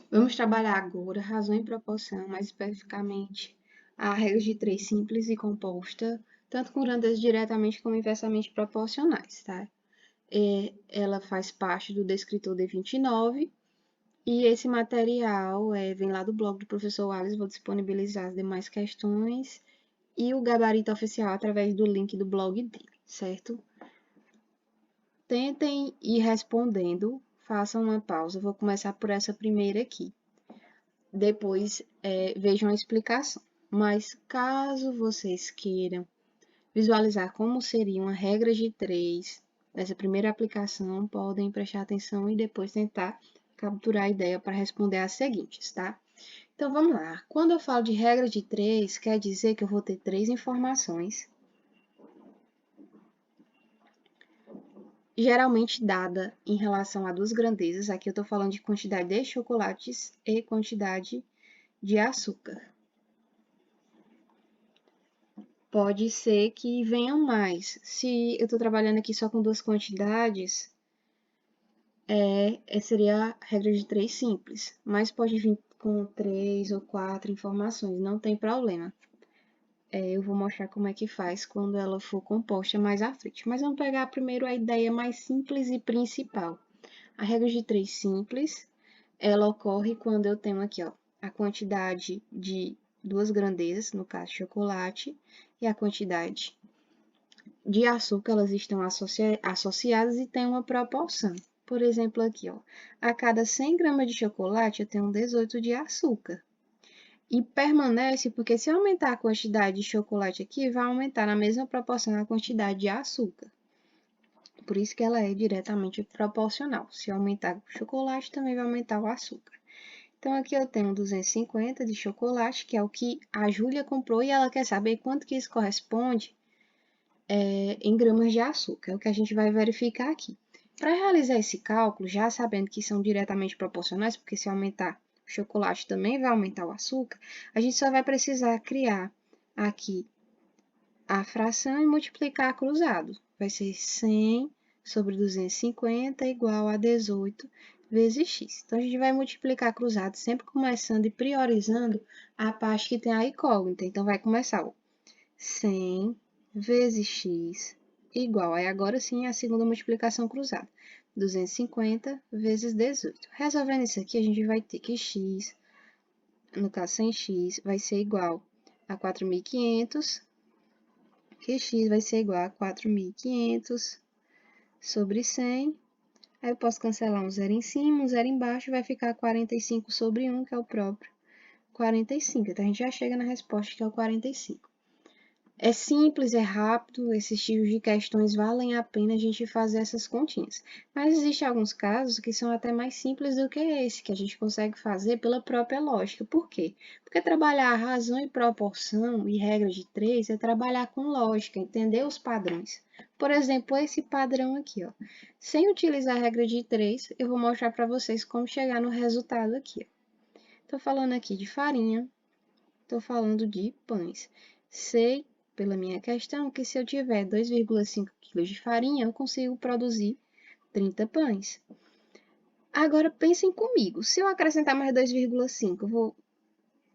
Vamos trabalhar agora razão e proporção, mais especificamente a regra de três simples e composta, tanto com grandezas diretamente como inversamente proporcionais, tá? Ela faz parte do descritor D29 e esse material vem lá do blog do professor Wallace, vou disponibilizar as demais questões e o gabarito oficial através do link do blog dele, certo? Tentem ir respondendo, façam uma pausa, vou começar por essa primeira aqui. Depois vejam a explicação. Mas caso vocês queiram visualizar como seria uma regra de três nessa primeira aplicação, podem prestar atenção e depois tentar capturar a ideia para responder as seguintes, tá? Então vamos lá. Quando eu falo de regra de três, quer dizer que eu vou ter três informações, geralmente dada em relação a duas grandezas. Aqui eu estou falando de quantidade de chocolates e quantidade de açúcar. Pode ser que venham mais. Se eu estou trabalhando aqui só com duas quantidades, seria a regra de três simples. Mas pode vir com três ou quatro informações, não tem problema. Eu vou mostrar como é que faz quando ela for composta mais à frente. Mas vamos pegar primeiro a ideia mais simples e principal. A regra de três simples, ela ocorre quando eu tenho aqui, ó, a quantidade de duas grandezas, no caso chocolate, e a quantidade de açúcar, elas estão associadas e têm uma proporção. Por exemplo, aqui, ó, a cada 100 gramas de chocolate eu tenho 18 de açúcar. E permanece porque se eu aumentar a quantidade de chocolate aqui, vai aumentar na mesma proporção a quantidade de açúcar. Por isso que ela é diretamente proporcional. Se eu aumentar o chocolate, também vai aumentar o açúcar. Então, aqui eu tenho 250 de chocolate, que é o que a Júlia comprou, e ela quer saber quanto que isso corresponde em gramas de açúcar. É o que a gente vai verificar aqui. Para realizar esse cálculo, já sabendo que são diretamente proporcionais, porque se aumentar o chocolate também vai aumentar o açúcar, a gente só vai precisar criar aqui a fração e multiplicar cruzado. Vai ser 100 sobre 250 igual a 18 vezes x. Então, a gente vai multiplicar cruzado sempre começando e priorizando a parte que tem a incógnita. Então, vai começar o 100 vezes x igual. Aí, agora sim, a segunda multiplicação cruzada. 250 vezes 18. Resolvendo isso aqui, a gente vai ter que x, no caso 100x, vai ser igual a 4.500, que x vai ser igual a 4.500 sobre 100. Aí eu posso cancelar um zero em cima, um zero embaixo, vai ficar 45 sobre 1, que é o próprio 45. Então, a gente já chega na resposta, que é o 45. É simples, é rápido, esses tipos de questões valem a pena a gente fazer essas continhas. Mas existem alguns casos que são até mais simples do que esse, que a gente consegue fazer pela própria lógica. Por quê? Porque trabalhar razão e proporção e regra de três é trabalhar com lógica, entender os padrões. Por exemplo, esse padrão aqui, ó. Sem utilizar a regra de três, eu vou mostrar para vocês como chegar no resultado aqui. Estou falando aqui de farinha, estou falando de pães. Sei pela minha questão que se eu tiver 2,5 kg de farinha, eu consigo produzir 30 pães. Agora, pensem comigo, se eu acrescentar mais 2,5, eu vou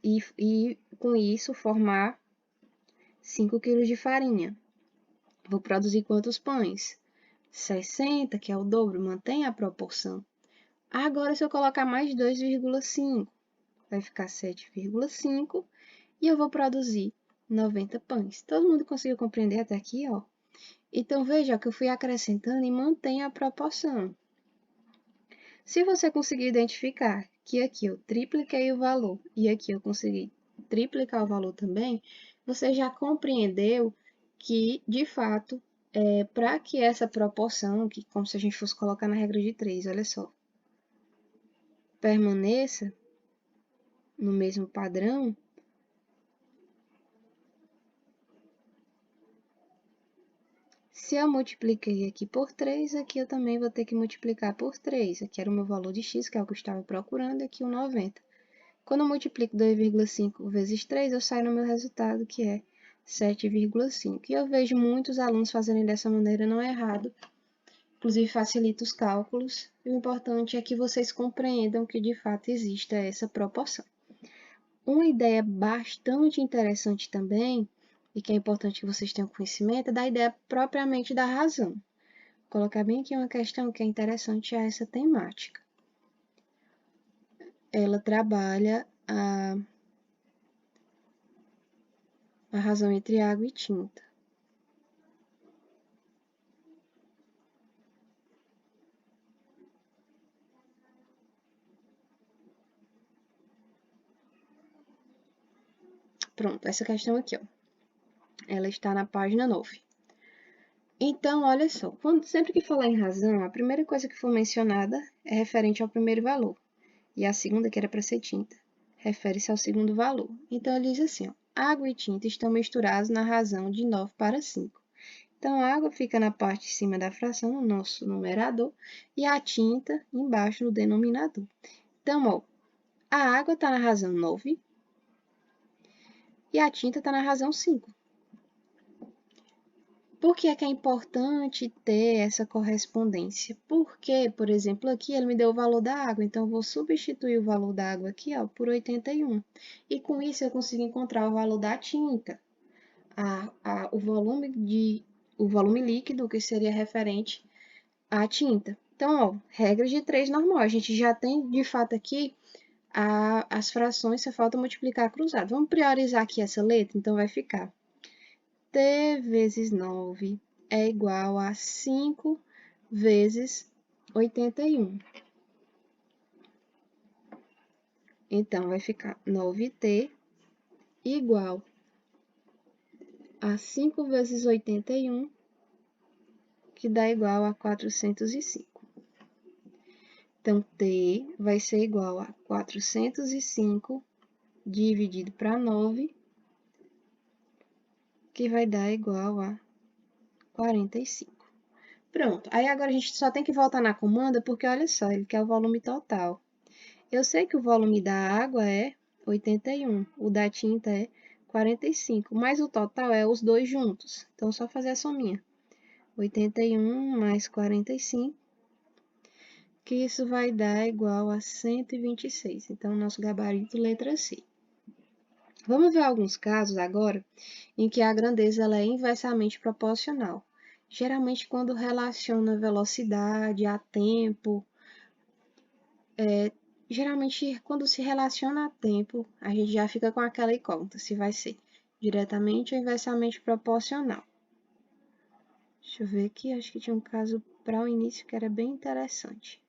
e com isso formar 5 kg de farinha. Vou produzir quantos pães? 60, que é o dobro, mantém a proporção. Agora, se eu colocar mais 2,5, vai ficar 7,5 e eu vou produzir 90 pães. Todo mundo conseguiu compreender até aqui, ó? Então, veja que eu fui acrescentando e mantém a proporção. Se você conseguir identificar que aqui eu tripliquei o valor e aqui eu consegui triplicar o valor também, você já compreendeu que, de fato, para que essa proporção, que como se a gente fosse colocar na regra de 3, olha só, permaneça no mesmo padrão, se eu multipliquei aqui por 3, aqui eu também vou ter que multiplicar por 3. Aqui era o meu valor de x, que é o que eu estava procurando, e aqui o 90. Quando eu multiplico 2,5 vezes 3, eu saio no meu resultado, que é 7,5. E eu vejo muitos alunos fazerem dessa maneira, não é errado. inclusive facilita os cálculos. E o importante é que vocês compreendam que de fato existe essa proporção. Uma ideia bastante interessante também, e que é importante que vocês tenham conhecimento, é da ideia propriamente da razão. Vou colocar bem aqui uma questão que é interessante a essa temática. Ela trabalha a razão entre água e tinta. Pronto, essa questão aqui, ó. Ela está na página 9. Então, olha só, sempre que falar em razão, a primeira coisa que for mencionada é referente ao primeiro valor. E a segunda, que era para ser tinta, refere-se ao segundo valor. Então, ele diz assim, ó, água e tinta estão misturados na razão de 9 para 5. Então, a água fica na parte de cima da fração, no nosso numerador, e a tinta embaixo no denominador. Então, ó, a água está na razão 9 e a tinta está na razão 5. Por que é importante ter essa correspondência? Porque, por exemplo, aqui ele me deu o valor da água, então eu vou substituir o valor da água aqui, ó, por 81. E com isso eu consigo encontrar o valor da tinta, o volume líquido, que seria referente à tinta. Então, ó, regra de 3 normal. A gente já tem, de fato, aqui as frações, só falta multiplicar cruzado. Vamos priorizar aqui essa letra, então vai ficar T vezes 9 é igual a 5 vezes 81. Então, vai ficar 9T igual a 5 vezes 81, que dá igual a 405. Então, T vai ser igual a 405 dividido para 9, que vai dar igual a 45. Pronto, aí agora a gente só tem que voltar na comanda, porque olha só, ele quer o volume total. Eu sei que o volume da água é 81, o da tinta é 45, mas o total é os dois juntos. Então, só fazer a sominha. 81 mais 45, que isso vai dar igual a 126. Então, nosso gabarito, letra C. Vamos ver alguns casos agora em que a grandeza ela é inversamente proporcional. Geralmente, quando relaciona velocidade a tempo, geralmente, quando se relaciona a tempo, a gente já fica com aquela incógnita, se vai ser diretamente ou inversamente proporcional. Deixa eu ver aqui, acho que tinha um caso para o início que era bem interessante.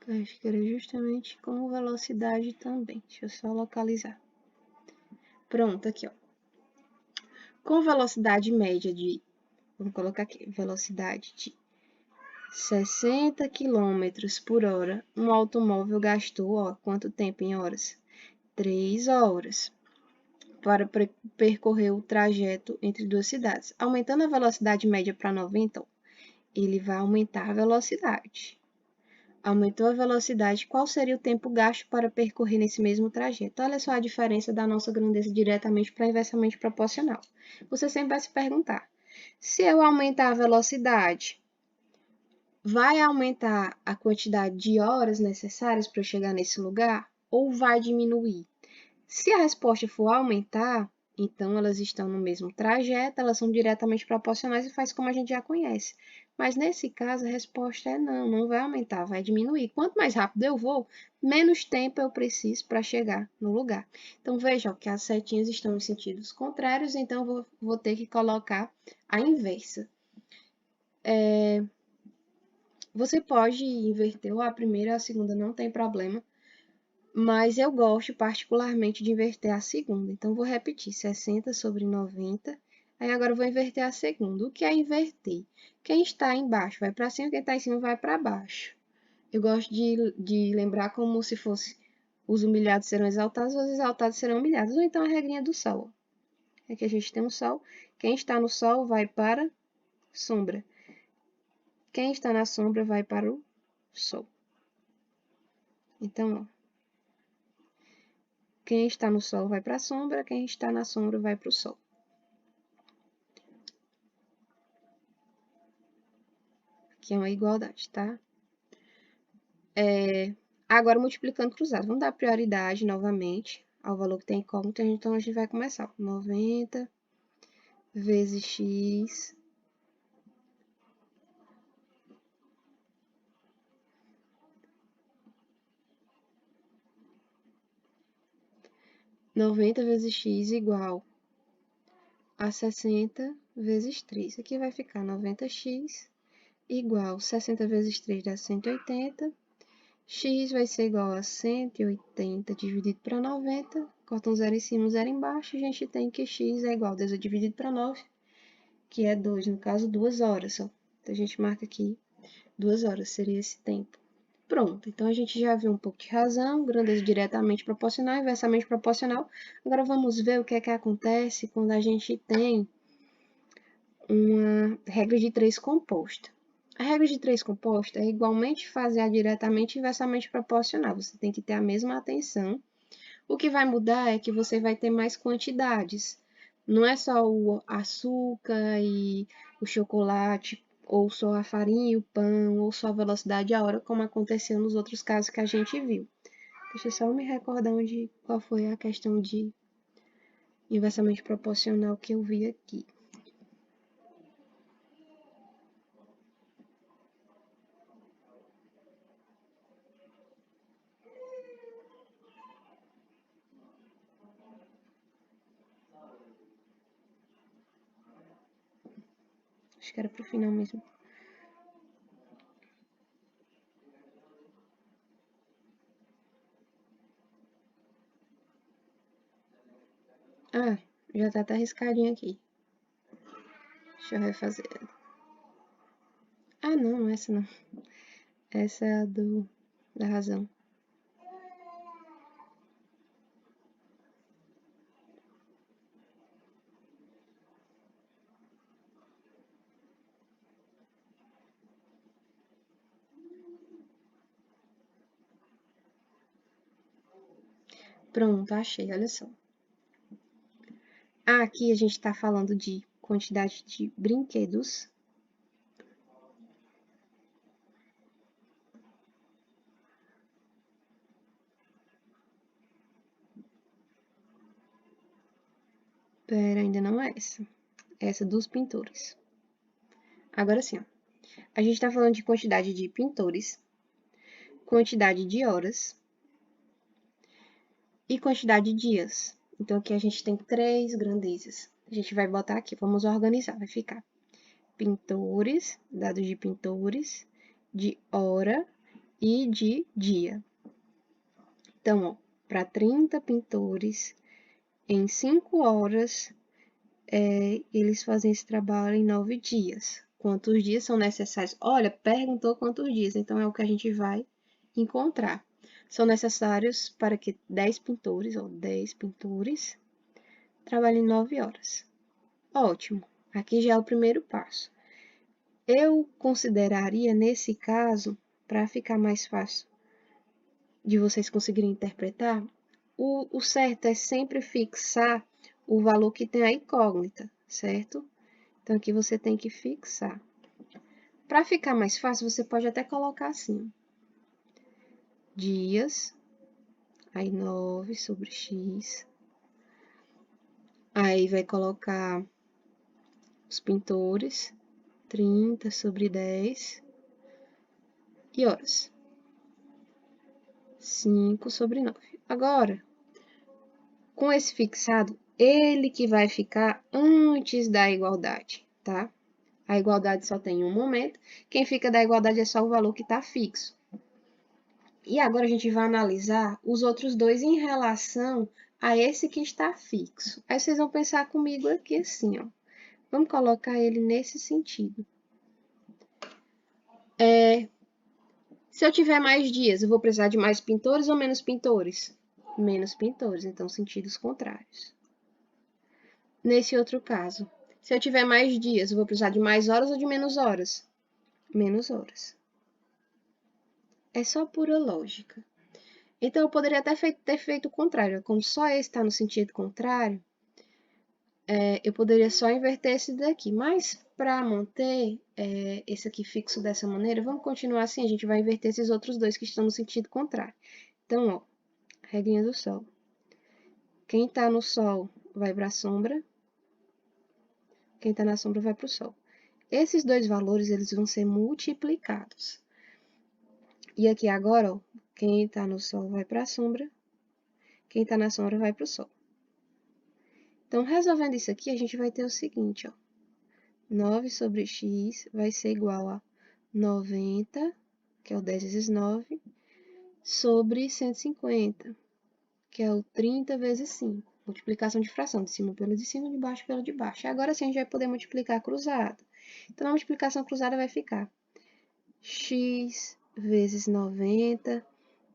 Acho que era justamente com velocidade também. Deixa eu só localizar. Pronto, aqui, ó. Com velocidade média de, vamos colocar aqui, velocidade de 60 km por hora, um automóvel gastou, ó, quanto tempo em horas? 3 horas para percorrer o trajeto entre duas cidades. Aumentando a velocidade média para 90, ele vai aumentar a velocidade. Aumentou a velocidade, qual seria o tempo gasto para percorrer nesse mesmo trajeto? Olha só a diferença da nossa grandeza diretamente para inversamente proporcional. Você sempre vai se perguntar, se eu aumentar a velocidade, vai aumentar a quantidade de horas necessárias para eu chegar nesse lugar ou vai diminuir? Se a resposta for aumentar, então elas estão no mesmo trajeto, elas são diretamente proporcionais e faz como a gente já conhece. Mas nesse caso a resposta é não, não vai aumentar, vai diminuir. Quanto mais rápido eu vou, menos tempo eu preciso para chegar no lugar. Então veja que as setinhas estão em sentidos contrários, então vou ter que colocar a inversa. Você pode inverter ou a primeira ou a segunda, não tem problema. Mas eu gosto particularmente de inverter a segunda. Então, vou repetir, 60 sobre 90. Aí, agora eu vou inverter a segunda. O que é inverter? Quem está embaixo vai para cima, quem está em cima vai para baixo. Eu gosto de lembrar como se fosse os humilhados serão exaltados, os exaltados serão humilhados. Ou então a regrinha do sol. Aqui a gente tem um sol. Quem está no sol vai para sombra. Quem está na sombra vai para o sol. Então, ó. Quem está no sol vai para a sombra, quem está na sombra vai para o sol. Aqui é uma igualdade, tá? Agora, multiplicando cruzado. Vamos dar prioridade novamente ao valor que tem incógnita. Então, a gente vai começar. 90 vezes x 90 vezes x igual a 60 vezes 3. Aqui vai ficar 90x igual 60 vezes 3 dá 180. X vai ser igual a 180 dividido para 90. Corta um zero em cima, um zero embaixo. A gente tem que x é igual a 18 dividido para 9, que é 2, no caso, 2 horas. Ó. Então, a gente marca aqui 2 horas, seria esse tempo. Pronto, então a gente já viu um pouco de razão, grandeza diretamente proporcional, inversamente proporcional. Agora vamos ver o que é que acontece quando a gente tem uma regra de 3 composta. A regra de 3 composta é igualmente fazer diretamente e inversamente proporcional. Você tem que ter a mesma atenção. O que vai mudar é que você vai ter mais quantidades. Não é só o açúcar e o chocolate, ou só a farinha e o pão, ou só a velocidade a hora, como aconteceu nos outros casos que a gente viu. Deixa eu só me recordar qual foi a questão de inversamente proporcional que eu vi aqui. Acho que era pro final mesmo. Ah, já tá até riscadinho aqui. Deixa eu refazer. Ah, não, essa não. Essa é a da razão. Pronto, achei, olha só. Aqui a gente está falando de quantidade de brinquedos. Pera, ainda não é essa. É essa dos pintores. Agora sim, ó. A gente está falando de quantidade de pintores, quantidade de horas e quantidade de dias. Então, aqui a gente tem 3 grandezas. A gente vai botar aqui, vamos organizar, vai ficar pintores, dados de pintores, de hora e de dia. Então, ó, para 30 pintores, em 5 horas, eles fazem esse trabalho em 9 dias. Quantos dias são necessários? Olha, perguntou quantos dias, então é o que a gente vai encontrar. São necessários para que 10 pintores, ou 10 pintores, trabalhem 9 horas. Ótimo, aqui já é o primeiro passo. Eu consideraria, nesse caso, para ficar mais fácil de vocês conseguirem interpretar, o certo é sempre fixar o valor que tem a incógnita, certo? Então, aqui você tem que fixar. Para ficar mais fácil, você pode até colocar assim. Dias, aí 9 sobre x. Aí vai colocar os pintores, 30 sobre 10. E horas, 5 sobre 9. Agora, com esse fixado, ele que vai ficar antes da igualdade, tá? A igualdade só tem um momento, quem fica da igualdade é só o valor que está fixo. E agora a gente vai analisar os outros dois em relação a esse que está fixo. Aí vocês vão pensar comigo aqui assim, ó. Vamos colocar ele nesse sentido. Se eu tiver mais dias, eu vou precisar de mais pintores ou menos pintores? Menos pintores, então sentidos contrários. Nesse outro caso, se eu tiver mais dias, eu vou precisar de mais horas ou de menos horas? Menos horas. É só pura lógica. Então, eu poderia até ter feito o contrário. Como só esse está no sentido contrário, eu poderia só inverter esse daqui. Mas, para manter esse aqui fixo dessa maneira, vamos continuar assim. A gente vai inverter esses outros dois que estão no sentido contrário. Então, ó, regrinha do Sol. Quem está no Sol vai para a sombra. Quem está na sombra vai para o Sol. Esses dois valores, eles vão ser multiplicados. E aqui agora, ó, quem está no Sol vai para a sombra. Quem está na sombra vai para o Sol. Então, resolvendo isso aqui, a gente vai ter o seguinte, ó. 9 sobre x vai ser igual a 90, que é o 10 vezes 9, sobre 150, que é o 30 vezes 5. Multiplicação de fração, de cima pelo de cima, de baixo pelo de baixo. Agora sim, a gente vai poder multiplicar cruzado. Então, na multiplicação cruzada vai ficar x vezes 90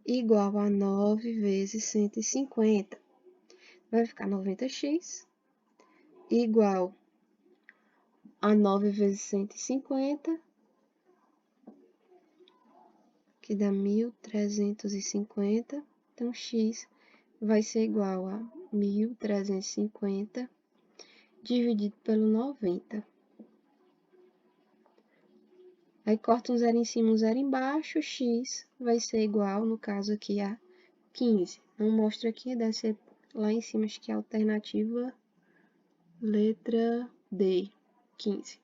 igual a 9 vezes 150. Vai ficar 90x igual a 9 vezes 150, que dá 1.350. Então, x vai ser igual a 1.350 dividido pelo 90. Aí, corta um zero em cima, um zero embaixo, x vai ser igual, no caso aqui, a 15. Não mostra aqui, deve ser lá em cima, acho que é a alternativa letra D, 15.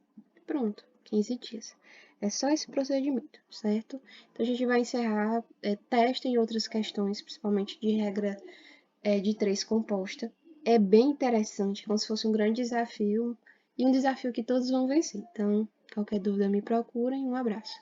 Pronto, 15 dias. É só esse procedimento, certo? Então, a gente vai encerrar, testem outras questões, principalmente de regra de 3 composta. É bem interessante, como se fosse um grande desafio, e um desafio que todos vão vencer. Então, qualquer dúvida me procurem. Um abraço.